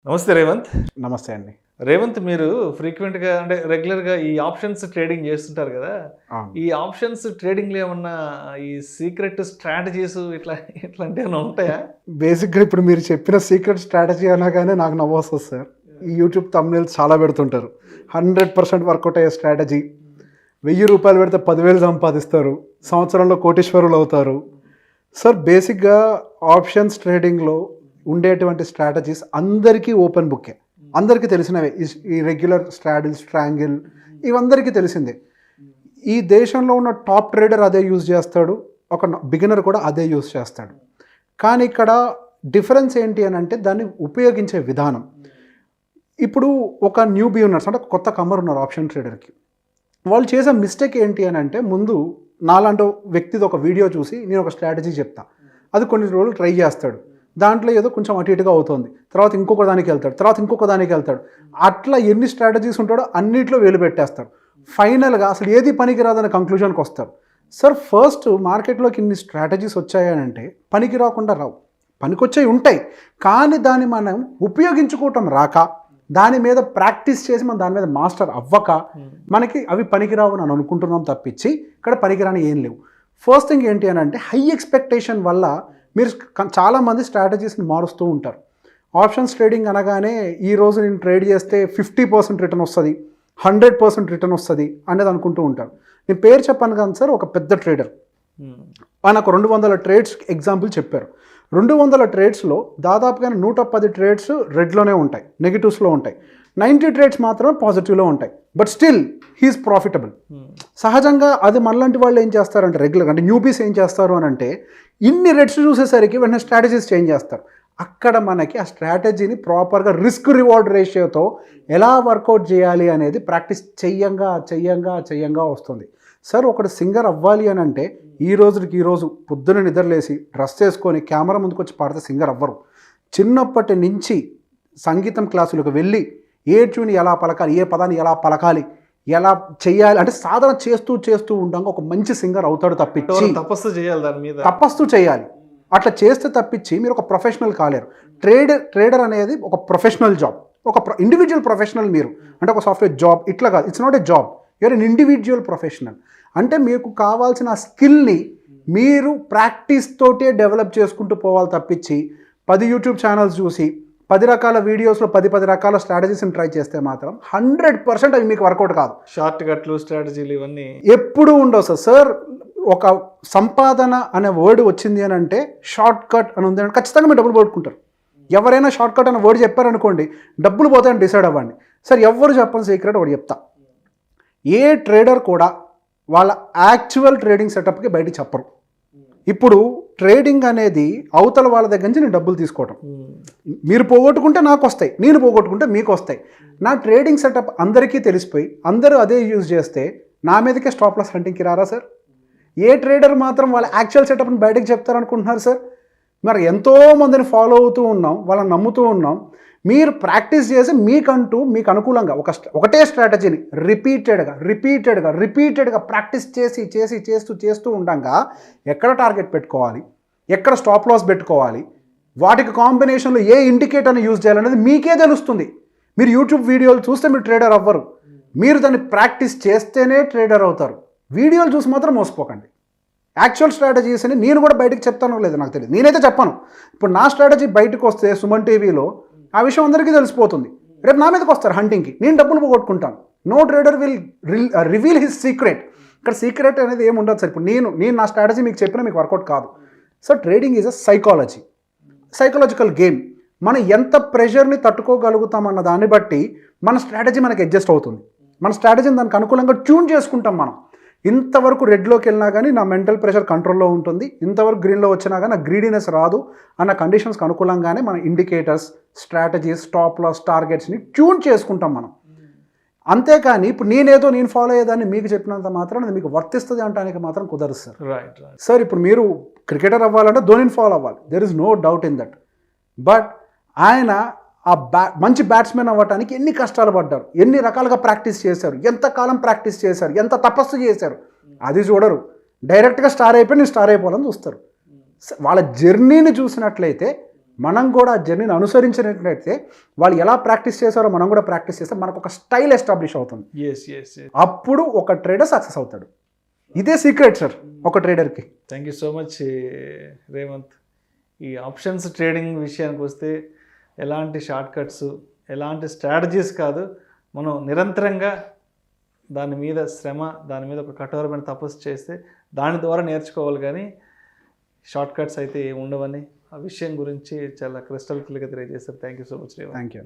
నమస్తే రేవంత్. నమస్తే అండి. రేవంత్, మీరు ఫ్రీక్వెంట్‌గా అంటే రెగ్యులర్‌గా ఈ ఆప్షన్స్ ట్రేడింగ్ చేస్తుంటారు కదా! అవును. ఈ ఆప్షన్స్ ట్రేడింగ్‌లో ఏమన్నా ఈ సీక్రెట్ స్ట్రాటజీస్ ఇట్లాంటియేమన్నా ఉంటాయా? బేసిక్‌గా ఇప్పుడు మీరు చెప్పిన సీక్రెట్ స్ట్రాటజీ అనగానే నాకు నవ్వొస్తది సార్. ఈ యూట్యూబ్ థంబ్‌నెయిల్స్ చాలా పెడుతుంటారు. 100% వర్కౌట్ అయ్యే స్ట్రాటజీ. రూ. 1000 పెడితే 10,000 సంపాదిస్తారు. సంవత్సరంలో కోటీశ్వరులు అవుతారు. సార్ బేసిక్‌గా ఆప్షన్స్ ట్రేడింగ్‌లో ఉండేటువంటి స్ట్రాటజీస్ అందరికీ ఓపెన్ బుక్కే. అందరికీ తెలిసినవే. ఈ రెగ్యులర్ స్ట్రాంగిల్ ఇవందరికీ తెలిసిందే. ఈ దేశంలో ఉన్న టాప్ ట్రేడర్ అదే యూజ్ చేస్తాడు. ఒక బిగినర్ కూడా అదే యూజ్ చేస్తాడు. కానీ ఇక్కడ డిఫరెన్స్ ఏంటి అని అంటే దాన్ని ఉపయోగించే విధానం. ఇప్పుడు ఒక న్యూ బిగినర్స్ అంటే కొత్త కమర్ ఉన్నారు ఆప్షన్ ట్రేడర్కి. వాళ్ళు చేసే మిస్టేక్ ఏంటి అని అంటే ముందు నాలాంటి వ్యక్తిది ఒక వీడియో చూసి నేను ఒక స్ట్రాటజీ చెప్తా. అది కొన్ని రోజులు ట్రై చేస్తాడు. దాంట్లో ఏదో కొంచెం అటు ఇటుగా అవుతుంది. తర్వాత ఇంకొక దానికి వెళ్తాడు. తర్వాత ఇంకొక దానికి వెళ్తాడు. అట్లా ఎన్ని స్ట్రాటజీస్ ఉంటాడో అన్నిట్లో వేలు పెట్టేస్తారు. ఫైనల్గా అసలు ఏది పనికి రాదనే కంక్లూజన్కి వస్తారు. సార్ ఫస్ట్ మార్కెట్లోకి ఇన్ని స్ట్రాటజీస్ వచ్చాయనంటే పనికి రాకుండా రావు. పనికొచ్చేవి ఉంటాయి. కానీ దాన్ని మనం ఉపయోగించుకోవటం రాక, దాని మీద ప్రాక్టీస్ చేసి మనం దాని మీద మాస్టర్ అవ్వక మనకి అవి పనికిరావు అని అనుకుంటున్నాం తప్పించి ఇక్కడ పనికిరాని ఏం లేవు. ఫస్ట్ థింగ్ ఏంటి అని అంటే హై ఎక్స్పెక్టేషన్ వల్ల మీరు చాలామంది స్ట్రాటజీస్ని మారుస్తూ ఉంటారు. ఆప్షన్స్ ట్రేడింగ్ అనగానే ఈరోజు నేను ట్రేడ్ చేస్తే 50% రిటర్న్ వస్తుంది, 100% రిటర్న్ వస్తుంది అనేది అనుకుంటూ ఉంటారు. నేను పేరు చెప్పాను కానీ సార్, ఒక పెద్ద ట్రేడర్ నాకు 200 ట్రేడ్స్ ఎగ్జాంపుల్ చెప్పారు. 200 ట్రేడ్స్లో దాదాపుగా 110 ట్రేడ్స్ రెడ్లోనే ఉంటాయి, నెగిటివ్స్లో ఉంటాయి. 90 ట్రేడ్స్ మాత్రమే పాజిటివ్లో ఉంటాయి. But still he's profitable. సహజంగా అది మనలాంటి వాళ్ళు ఏం చేస్తారంటే రెగ్యులర్గా అంటే న్యూబీస్ ఏం చేస్తారు అని అంటే ఇన్ని రెడ్స్ చూసేసరికి వెంటనే స్ట్రాటజీస్ చేంజ్ చేస్తారు. అక్కడ మనకి ఆ స్ట్రాటజీని ప్రాపర్గా రిస్క్ రివార్డ్ రేషియోతో ఎలా వర్కౌట్ చేయాలి అనేది ప్రాక్టీస్ చెయ్యంగా వస్తుంది. సార్ ఒకటి సింగర్ అవ్వాలి అని అంటే ఈరోజు పొద్దున నిద్రలేసి డ్రెస్ చేసుకొని కెమెరా ముందుకు వచ్చి పాడితే సింగర్ అవ్వరు. చిన్నప్పటి నుంచి సంగీతం క్లాసులకు వెళ్ళి ఏ ట్యూన్ ఎలా పలకాలి, ఏ పదాన్ని ఎలా పలకాలి, ఎలా చేయాలి అంటే సాధన చేస్తూ ఉండగా ఒక మంచి సింగర్ అవుతాడు తప్పించి తపస్సు చేయాలి, దాని మీద తపస్సు చేయాలి. అట్లా చేస్తే తప్పించి మీరు ఒక ప్రొఫెషనల్ కాలేరు. ట్రేడర్ అనేది ఒక ప్రొఫెషనల్ జాబ్, ఒక ఇండివిజువల్ ప్రొఫెషనల్. మీరు అంటే ఒక సాఫ్ట్వేర్ జాబ్ ఇట్లా కాదు. It's not a job, you are an individual professional. అంటే మీకు కావాల్సిన స్కిల్ని మీరు ప్రాక్టీస్ తోటే డెవలప్ చేసుకుంటూ పోవాలి తప్పించి 10 యూట్యూబ్ ఛానల్స్ చూసి 10 రకాల వీడియోస్లో 10 రకాల స్ట్రాటజీస్ని ట్రై చేస్తే మాత్రం 100% అవి మీకు వర్కౌట్ కాదు. షార్ట్ కట్లు స్ట్రాటజీలు ఇవన్నీ ఎప్పుడూ ఉండవు సార్. ఒక సంపాదన అనే వర్డ్ వచ్చింది అని అంటే షార్ట్ కట్ అని ఉంది అంటే ఖచ్చితంగా మీరు డబ్బులు పోగొట్టుకుంటారు. ఎవరైనా షార్ట్ కట్ అనే వర్డ్ చెప్పారనుకోండి, డబ్బులు పోతాయని డిసైడ్ అవ్వండి. సార్ ఎవరు చెప్పని సీక్రెట్ ఒకటి చెప్తా. ఏ ట్రేడర్ కూడా వాళ్ళ యాక్చువల్ ట్రేడింగ్ సెటప్కి బయట చెప్పరు. ఇప్పుడు ట్రేడింగ్ అనేది అవతల వాళ్ళ దగ్గర నుంచి నేను డబ్బులు తీసుకోవటం. మీరు పోగొట్టుకుంటే నాకు వస్తాయి, నేను పోగొట్టుకుంటే మీకు వస్తాయి. నా ట్రేడింగ్ సెటప్ అందరికీ తెలిసిపోయి అందరూ అదే యూజ్ చేస్తే నా మీదకే స్టాప్ లాస్ హంటింగ్కి రారా సార్? ఏ ట్రేడర్ మాత్రం వాళ్ళ యాక్చువల్ సెటప్ని బయటకు చెప్తారనుకుంటున్నారు సార్? మరి ఎంతోమందిని ఫాలో అవుతూ ఉన్నాం, వాళ్ళని నమ్ముతూ ఉన్నాం. మీరు ప్రాక్టీస్ చేసి మీకు అనుకూలంగా ఒకటే స్ట్రాటజీని రిపీటెడ్గా ప్రాక్టీస్ చేస్తూ ఉండగా ఎక్కడ టార్గెట్ పెట్టుకోవాలి, ఎక్కడ స్టాప్ లాస్ పెట్టుకోవాలి, వాటికి కాంబినేషన్లో ఏ ఇండికేటర్ని యూజ్ చేయాలనేది మీకే తెలుస్తుంది. మీరు యూట్యూబ్ వీడియోలు చూస్తే మీరు ట్రేడర్ అవ్వరు. మీరు దాన్ని ప్రాక్టీస్ చేస్తేనే ట్రేడర్ అవుతారు. వీడియోలు చూసి మాత్రం మోసపోకండి. యాక్చువల్ స్ట్రాటజీస్ని నేను కూడా బయటకు చెప్తానో లేదో నాకు తెలియదు, నేనైతే చెప్పను. ఇప్పుడు నా స్ట్రాటజీ బయటకు వస్తే సుమన్ టీవీలో ఆ విషయం అందరికీ తెలిసిపోతుంది. రేపు నా మీదకి వస్తారు హంటింగ్కి, నేను డబ్బులు పోగొట్టుకుంటాను. No trader will reveal his secret. ఇక్కడ సీక్రెట్ అనేది ఏమి ఉండదు సార్. ఇప్పుడు నేను నా స్ట్రాటజీ మీకు చెప్పినా మీకు వర్కౌట్ కాదు. So trading is a psychological game. మనం ఎంత ప్రెషర్ని తట్టుకోగలుగుతామన్న దాన్ని బట్టి మన స్ట్రాటజీ మనకి అడ్జస్ట్ అవుతుంది. మన స్ట్రాటజీని దానికి అనుకూలంగా ట్యూన్ చేసుకుంటాం మనం. ఇంతవరకు రెడ్లోకి వెళ్ళినా కానీ నా మెంటల్ ప్రెషర్ కంట్రోల్లో ఉంటుంది, ఇంతవరకు గ్రీన్లో వచ్చినా కానీ నా గ్రీడీనెస్ రాదు అన్న కండిషన్స్కి అనుకూలంగానే మన ఇండికేటర్స్, స్ట్రాటజీస్, స్టాప్ లాస్, టార్గెట్స్ని ట్యూన్ చేసుకుంటాం మనం. అంతేకాని ఇప్పుడు నేను ఫాలో అయ్యేదాన్ని మీకు చెప్పినంత మాత్రం అది మీకు వర్తిస్తుంది అనడానికి మాత్రం కుదరదు సార్. రైట్. సార్ ఇప్పుడు మీరు క్రికెటర్ అవ్వాలంటే ధోనిని ఫాలో అవ్వాలి, there is no doubt in that. But ఆయన మంచి బ్యాట్స్మెన్ అవ్వడానికి ఎన్ని కష్టాలు పడ్డారు, ఎన్ని రకాలుగా ప్రాక్టీస్ చేశారు, ఎంతకాలం ప్రాక్టీస్ చేశారు, ఎంత తపస్సు చేశారు, అది చూడరు. డైరెక్ట్గా స్టార్ అయిపోయి నేను స్టార్ అయిపోవాలని చూస్తారు. వాళ్ళ జర్నీని చూసినట్లయితే మనం కూడా ఆ జర్నీని అనుసరించినట్లయితే వాళ్ళు ఎలా ప్రాక్టీస్ చేశారో మనం కూడా ప్రాక్టీస్ చేస్తే మనకు ఒక స్టైల్ ఎస్టాబ్లిష్ అవుతుంది. అప్పుడు ఒక ట్రేడర్ సక్సెస్ అవుతాడు. ఇదే సీక్రెట్ సార్ ఒక ట్రేడర్కి. Thank you so much Revanth. ఈ ఆప్షన్స్ ట్రేడింగ్ విషయానికి వస్తే ఎలాంటి షార్ట్ కట్స్, ఎలాంటి స్ట్రాటజీస్ కాదు, మనం నిరంతరంగా దాని మీద శ్రమ, దాని మీద ఒక కఠోరమైన తపస్సు చేస్తే దాని ద్వారా నేర్చుకోవాలి, కానీ షార్ట్ కట్స్ అయితే ఉండవని ఆ విషయం గురించి చాలా క్రిస్టల్ క్లియర్గా తెలియజేస్తారు. Thank you so much Revanth. Thank you.